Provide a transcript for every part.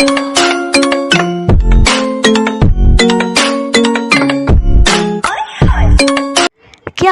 क्या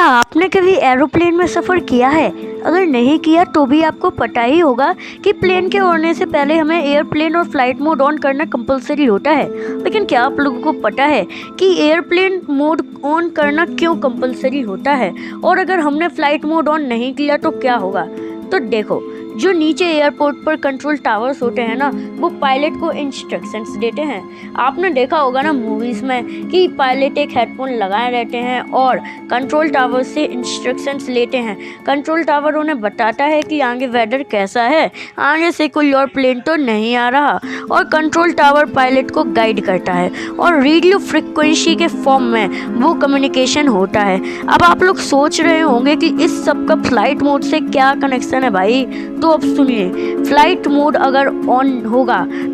आपने कभी एरोप्लेन में सफ़र किया है? अगर नहीं किया तो भी आपको पता ही होगा कि प्लेन के उड़ने से पहले हमें एयरप्लेन और फ्लाइट मोड ऑन करना कंपलसरी होता है। लेकिन क्या आप लोगों को पता है कि एयरप्लेन मोड ऑन करना क्यों कंपलसरी होता है, और अगर हमने फ्लाइट मोड ऑन नहीं किया तो क्या होगा? तो देखो, जो नीचे एयरपोर्ट पर कंट्रोल टावर्स होते हैं ना, वो पायलट को इंस्ट्रक्शंस देते हैं। आपने देखा होगा ना मूवीज़ में कि पायलट एक हेडफोन लगाए रहते हैं और कंट्रोल टावर से इंस्ट्रक्शंस लेते हैं। कंट्रोल टावर उन्हें बताता है कि आगे वेदर कैसा है, आगे से कोई और प्लेन तो नहीं आ रहा, और कंट्रोल टावर पायलट को गाइड करता है और रेडियो फ्रिक्वेंसी के फॉर्म में वो कम्युनिकेशन होता है। अब आप लोग सोच रहे होंगे कि इस सब का फ्लाइट मोड से क्या कनेक्शन है भाई? तो अब सुनिए, फ्लाइट मोड अगर ऑन होगा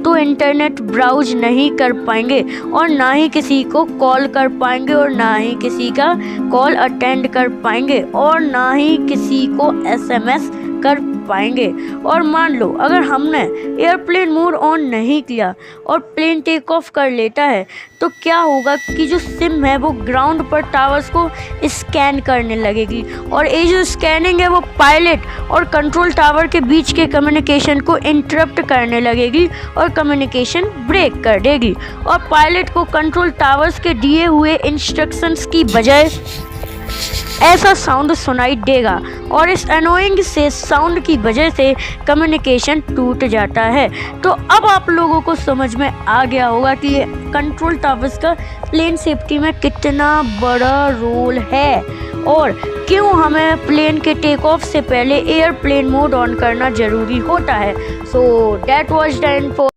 तो इंटरनेट ब्राउज नहीं कर पाएंगे, और ना ही किसी को कॉल कर पाएंगे, और ना ही किसी का कॉल अटेंड कर पाएंगे, और ना ही किसी को एसएमएस कर पाएंगे। और मान लो अगर हमने एयरप्लेन मोड ऑन नहीं किया और प्लेन टेक ऑफ कर लेता है, तो क्या होगा कि जो सिम है वो ग्राउंड पर टावर्स को स्कैन करने लगेगी, और ये जो स्कैनिंग है वो पायलट और कंट्रोल टावर के बीच के कम्युनिकेशन को इंटरप्ट करने लगेगी और कम्युनिकेशन ब्रेक कर देगी, और पायलट को कंट्रोल टावर्स के दिए हुए इंस्ट्रक्शंस की बजाय ऐसा साउंड सुनाई देगा, और इस अनोइंग से साउंड की वजह से कम्युनिकेशन टूट जाता है। तो अब आप लोगों को समझ में आ गया होगा कि ये कंट्रोल टावर्स का प्लेन सेफ्टी में कितना बड़ा रोल है, और क्यों हमें प्लेन के टेक ऑफ से पहले एयरप्लेन मोड ऑन करना ज़रूरी होता है। So that was the info.